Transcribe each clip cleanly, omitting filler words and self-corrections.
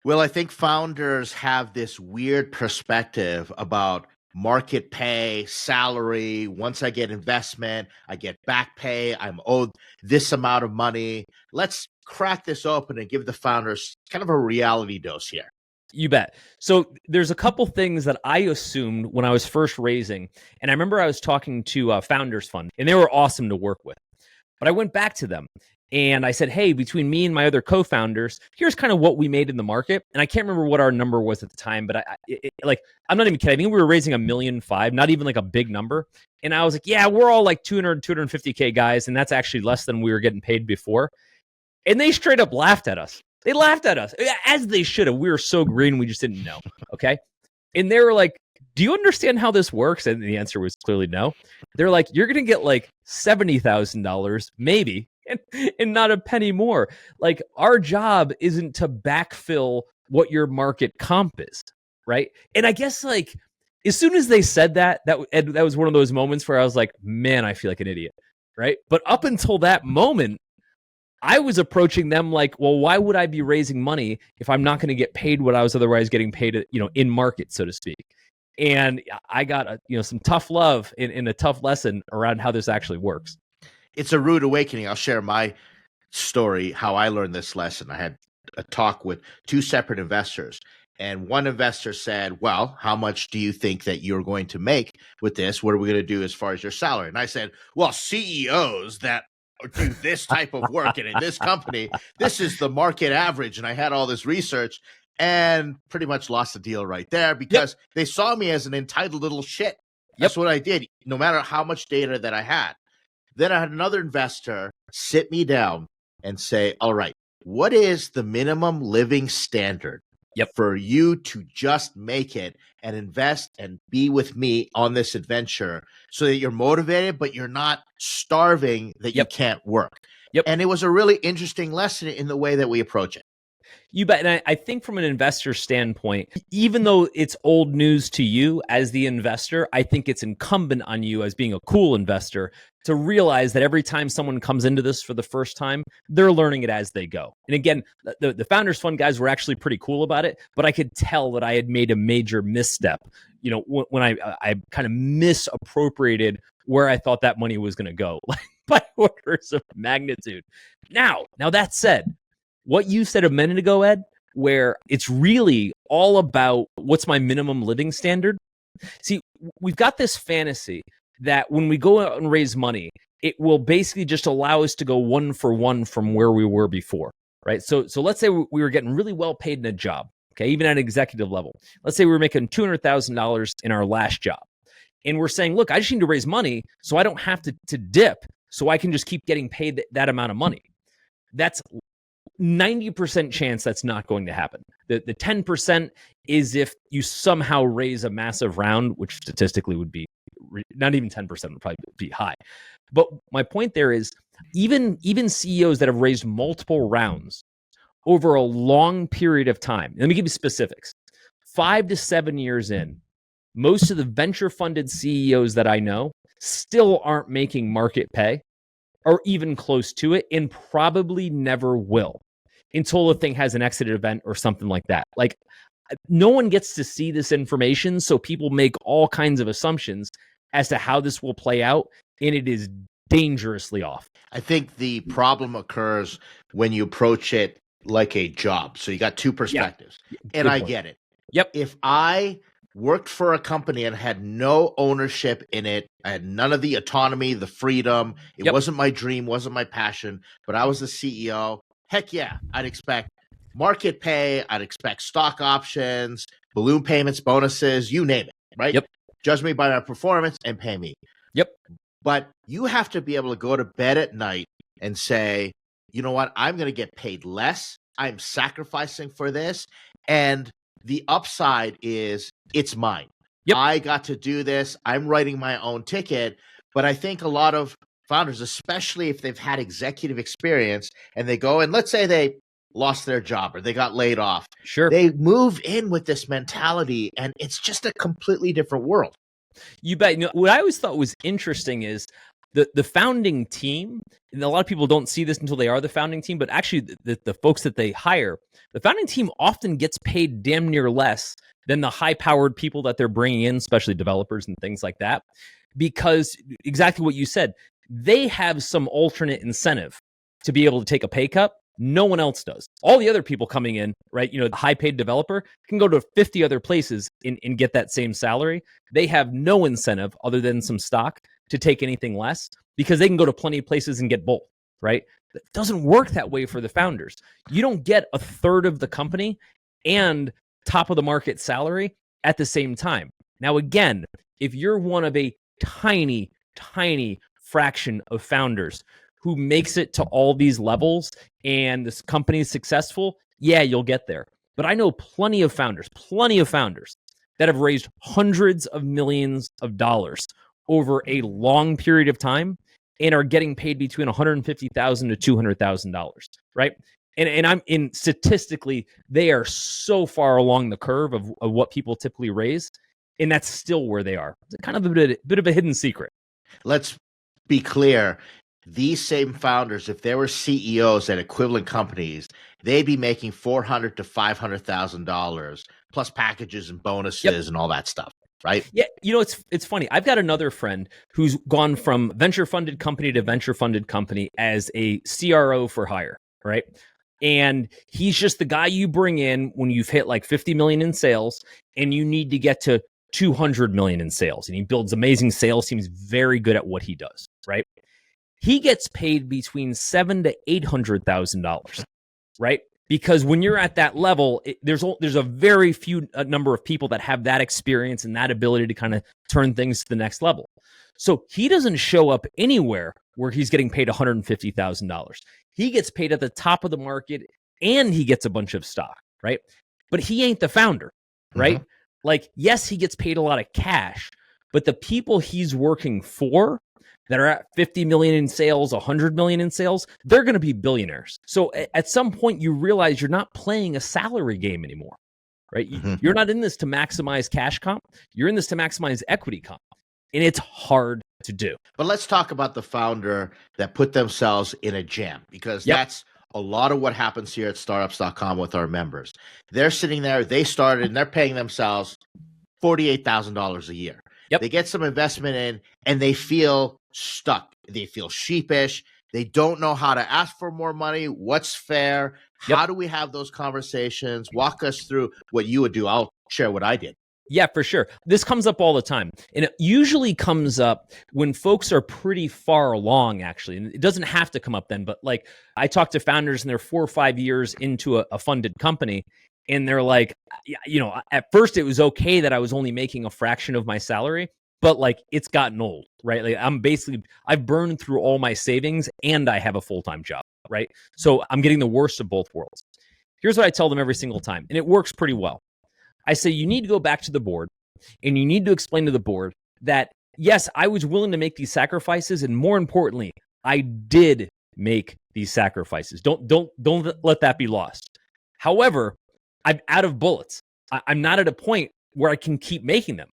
Well, I think founders have this weird perspective about market pay, salary. Once I get investment, I get back pay. I'm owed this amount of money. Let's crack this open and give the founders kind of a reality dose here. You bet. So there's a couple things that I assumed when I was first raising. And I remember I was talking to Founders Fund, and they were awesome to work with. But I went back to them and I said, hey, between me and my other co-founders, here's kind of what we made in the market. And I can't remember what our number was at the time, but I'm not even kidding. I think we were raising $1.5 million, not even like a big number. And I was like, yeah, we're all like 250K guys. And that's actually less than we were getting paid before. And they straight up laughed at us. They laughed at us, as they should have. We were so green, we just didn't know. Okay. And they were like, do you understand how this works? And the answer was clearly no. They're like, you're going to get like $70,000, maybe, and not a penny more. Like, our job isn't to backfill what your market comp is, right? And I guess, like, as soon as they said that was one of those moments where I was like, man, I feel like an idiot, right? But up until that moment, I was approaching them like, well, why would I be raising money if I'm not going to get paid what I was otherwise getting paid, in market, so to speak? And I got some tough love in a tough lesson around how this actually works. It's a rude awakening. I'll share my story, how I learned this lesson. I had a talk with two separate investors, and one investor said, well, how much do you think that you're going to make with this? What are we going to do as far as your salary? And I said, well, CEOs that do this type of work and in this company, this is the market average. And I had all this research and pretty much lost the deal right there because they saw me as an entitled little shit. That's what I did, no matter how much data that I had. Then I had another investor sit me down and say, all right, what is the minimum living standard for you to just make it and invest and be with me on this adventure so that you're motivated, but you're not starving that you can't work? And it was a really interesting lesson in the way that we approach it. You bet. And I think from an investor standpoint, even though it's old news to you as the investor, I think it's incumbent on you as being a cool investor to realize that every time someone comes into this for the first time, they're learning it as they go. And again, the Founders Fund guys were actually pretty cool about it, but I could tell that I had made a major misstep, when I kind of misappropriated where I thought that money was going to go, like by orders of magnitude. Now that said, what you said a minute ago, Ed, where it's really all about what's my minimum living standard. See, we've got this fantasy that when we go out and raise money, it will basically just allow us to go one for one from where we were before, right? So let's say we were getting really well paid in a job, okay, even at an executive level. Let's say we were making $200,000 in our last job. And we're saying, look, I just need to raise money so I don't have to dip, so I can just keep getting paid that amount of money. That's 90% chance that's not going to happen. The 10% is if you somehow raise a massive round, which statistically would be not even 10%, would probably be high. But my point there is even CEOs that have raised multiple rounds over a long period of time, let me give you specifics, 5 to 7 years in, most of the venture funded CEOs that I know still aren't making market pay or even close to it, and probably never will until the thing has an exit event or something like that. Like, no one gets to see this information, so people make all kinds of assumptions as to how this will play out, and it is dangerously off. I think the problem occurs when you approach it like a job. So you got two perspectives, and I get it. If I worked for a company and had no ownership in it, I had none of the autonomy, the freedom, it wasn't my dream, wasn't my passion, but I was the CEO, heck yeah, I'd expect market pay, I'd expect stock options, balloon payments, bonuses, you name it, right? Judge me by my performance and pay me. But you have to be able to go to bed at night and say, you know what, I'm going to get paid less, I'm sacrificing for this, and the upside is it's mine. I got to do this. I'm writing my own ticket. But I think a lot of founders, especially if they've had executive experience and they go and let's say they lost their job or they got laid off. They move in with this mentality and it's just a completely different world. You bet. What I always thought was interesting is the founding team, and a lot of people don't see this until they are the founding team, but actually the folks that they hire, the founding team often gets paid damn near less than the high-powered people that they're bringing in, especially developers and things like that, because exactly what you said, they have some alternate incentive to be able to take a pay cut. No one else does. All the other people coming in, right? The high-paid developer can go to 50 other places and get that same salary. They have no incentive other than some stock to take anything less because they can go to plenty of places and get both, right? It doesn't work that way for the founders. You don't get a third of the company and top of the market salary at the same time. Now, again, if you're one of a tiny, tiny fraction of founders who makes it to all these levels and this company is successful, yeah, you'll get there. But I know plenty of founders that have raised hundreds of millions of dollars over a long period of time and are getting paid between $150,000 to $200,000, right? And I'm in statistically, they are so far along the curve of what people typically raise, and that's still where they are. It's kind of a bit of a hidden secret. Let's be clear. These same founders, if they were CEOs at equivalent companies, they'd be making $400,000 to $500,000 plus packages and bonuses and all that stuff, right? Yeah, it's funny. I've got another friend who's gone from venture funded company to venture funded company as a CRO for hire, right? And he's just the guy you bring in when you've hit like 50 million in sales and you need to get to 200 million in sales. And he builds amazing sales teams, very good at what he does, right? He gets paid between $700,000 to $800,000, right? Because when you're at that level, there's a very few number of people that have that experience and that ability to kind of turn things to the next level. So he doesn't show up anywhere where he's getting paid $150,000. He gets paid at the top of the market and he gets a bunch of stock, right? But he ain't the founder, right? Mm-hmm. Like, yes, he gets paid a lot of cash, but the people he's working for that are at 50 million in sales, 100 million in sales, they're going to be billionaires. So at some point you realize you're not playing a salary game anymore, right? Mm-hmm. You're not in this to maximize cash comp. You're in this to maximize equity comp. And it's hard to do. But let's talk about the founder that put themselves in a jam, because that's a lot of what happens here at Startups.com with our members. They're sitting there, they started, and they're paying themselves $48,000 a year. Yep. They get some investment in, and they feel stuck. They feel sheepish. They don't know how to ask for more money. What's fair? How do we have those conversations? Walk us through what you would do. I'll share what I did. Yeah, for sure. This comes up all the time. And it usually comes up when folks are pretty far along, actually. And it doesn't have to come up then, but like I talk to founders and they're 4 or 5 years into a funded company. And they're like, at first it was okay that I was only making a fraction of my salary, but like it's gotten old, right? Like I've burned through all my savings and I have a full-time job, right? So I'm getting the worst of both worlds. Here's what I tell them every single time, and it works pretty well. I say, you need to go back to the board and you need to explain to the board that, yes, I was willing to make these sacrifices. And more importantly, I did make these sacrifices. Don't let that be lost. However, I'm out of bullets. I'm not at a point where I can keep making them,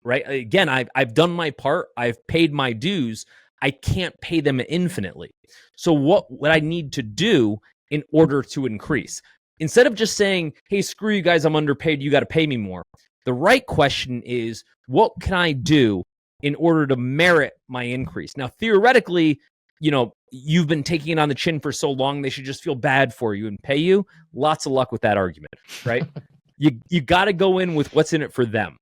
right? Again, I've done my part. I've paid my dues. I can't pay them infinitely. So what I need to do in order to increase? Instead of just saying, hey, screw you guys, I'm underpaid, you got to pay me more. The right question is, what can I do in order to merit my increase? Now, theoretically, you've been taking it on the chin for so long, they should just feel bad for you and pay you. Lots of luck with that argument, right? You got to go in with what's in it for them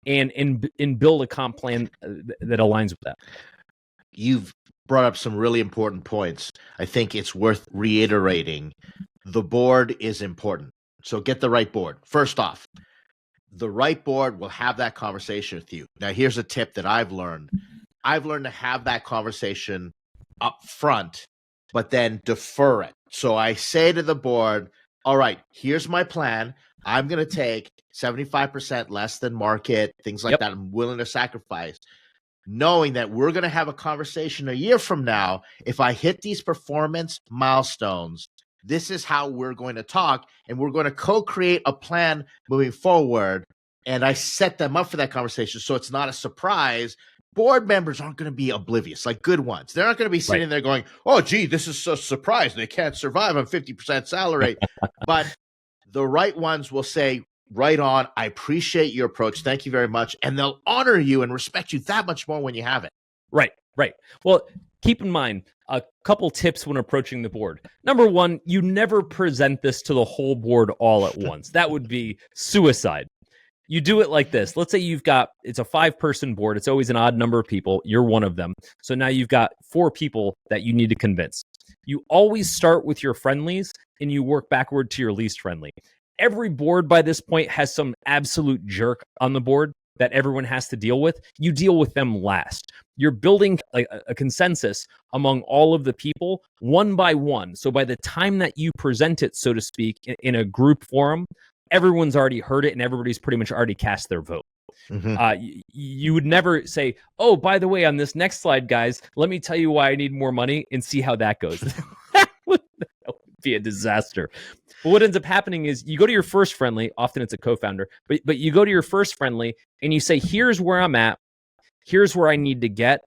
and build a comp plan that aligns with that. You've brought up some really important points. I think it's worth reiterating. The board is important. So get the right board. First off, the right board will have that conversation with you. Now, here's a tip that I've learned. I've learned to have that conversation up front, but then defer it. So I say to the board, all right, here's my plan. I'm going to take 75% less than market, things like that. I'm willing to sacrifice, knowing that we're going to have a conversation a year from now. If I hit these performance milestones, this is how we're going to talk, and we're going to co-create a plan moving forward. And I set them up for that conversation, so it's not a surprise. board members aren't going to be oblivious, like good ones. They're not going to be sitting there going, oh, gee, this is so surprising. They can't survive on 50% salary. But the right ones will say, right on, I appreciate your approach. Thank you very much. And they'll honor you and respect you that much more when you have it. Right. Well, keep in mind a couple tips when approaching the board. Number one, you never present this to the whole board all at once. That would be suicide. You do it like this. Let's say it's a 5-person board. It's always an odd number of people. You're one of them. So now you've got 4 people that you need to convince. You always start with your friendlies and you work backward to your least friendly. Every board by this point has some absolute jerk on the board that everyone has to deal with. You deal with them last. You're building a consensus among all of the people one by one. So by the time that you present it, so to speak, in a group forum, everyone's already heard it and everybody's pretty much already cast their vote. You would never say, oh, by the way, on this next slide, guys, let me tell you why I need more money and see how that goes. That would be a disaster. But what ends up happening is you go to your first friendly, often it's a co-founder, but you go to your first friendly and you say, here's where I'm at. Here's where I need to get.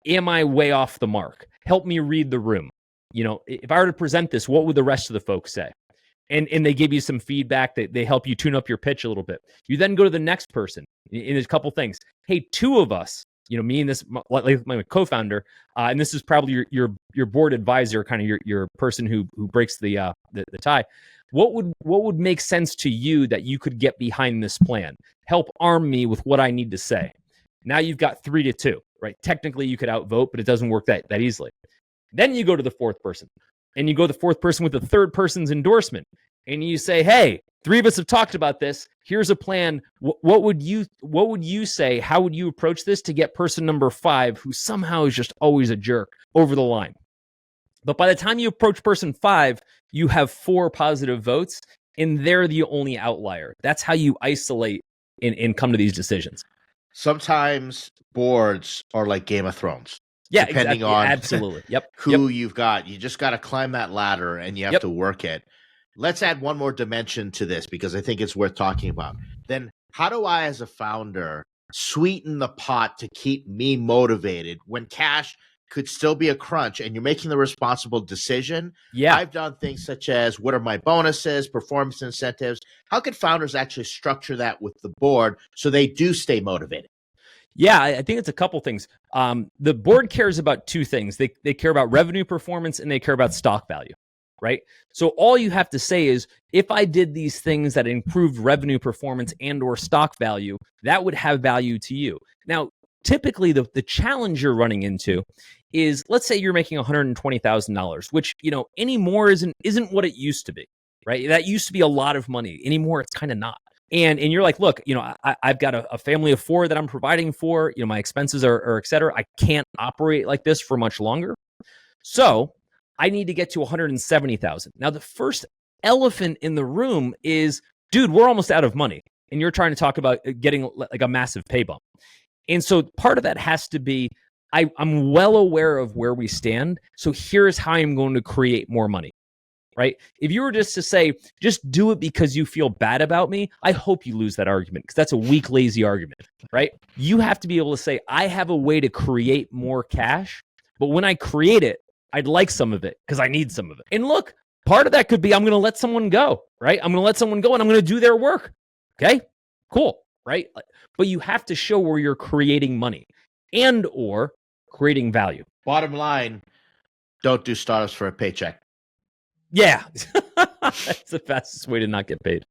Am I way off the mark? Help me read the room. If I were to present this, what would the rest of the folks say? And they give you some feedback, that they help you tune up your pitch a little bit. You then go to the next person, and there's a couple things. Hey, 2 of us, me and this, like my co-founder, and this is probably your board advisor, kind of your person who breaks the tie. What would make sense to you that you could get behind this plan? Help arm me with what I need to say. Now you've got 3-2, right? Technically you could outvote, but it doesn't work that easily. Then you go to the 4th person, and you go to the 4th person with the 3rd person's endorsement. And you say, hey, 3 of us have talked about this. Here's a plan. What would you say? How would you approach this to get person number 5, who somehow is just always a jerk, over the line? But by the time you approach person 5, you have 4 positive votes, and they're the only outlier. That's how you isolate and come to these decisions. Sometimes boards are like Game of Thrones. Yeah, depending exactly. on Absolutely. Yep. who you've got. You just got to climb that ladder and you have to work it. Let's add one more dimension to this because I think it's worth talking about. Then how do I, as a founder, sweeten the pot to keep me motivated when cash could still be a crunch and you're making the responsible decision? Yeah. I've done things such as, what are my bonuses, performance incentives? How could founders actually structure that with the board so they do stay motivated? Yeah, I think it's a couple things. The board cares about 2 things. They care about revenue performance and they care about stock value, right? So all you have to say is, if I did these things that improved revenue performance and or stock value, that would have value to you. Now, typically the challenge you're running into is, let's say you're making $120,000, which, anymore isn't what it used to be, right? That used to be a lot of money. Anymore, it's kind of not. And you're like, look, I've got a family of 4 that I'm providing for, my expenses are et cetera. I can't operate like this for much longer. So I need to get to 170,000. Now, the first elephant in the room is, dude, we're almost out of money. And you're trying to talk about getting like a massive pay bump. And so part of that has to be, I'm well aware of where we stand. So here's how I'm going to create more money. Right? If you were just to say, just do it because you feel bad about me, I hope you lose that argument, because that's a weak, lazy argument, right? You have to be able to say, I have a way to create more cash, but when I create it, I'd like some of it because I need some of it. And look, part of that could be, I'm going to let someone go, right? I'm going to let someone go and I'm going to do their work. Okay, cool, right? But you have to show where you're creating money and or creating value. Bottom line, don't do startups for a paycheck. Yeah, that's the fastest way to not get paid.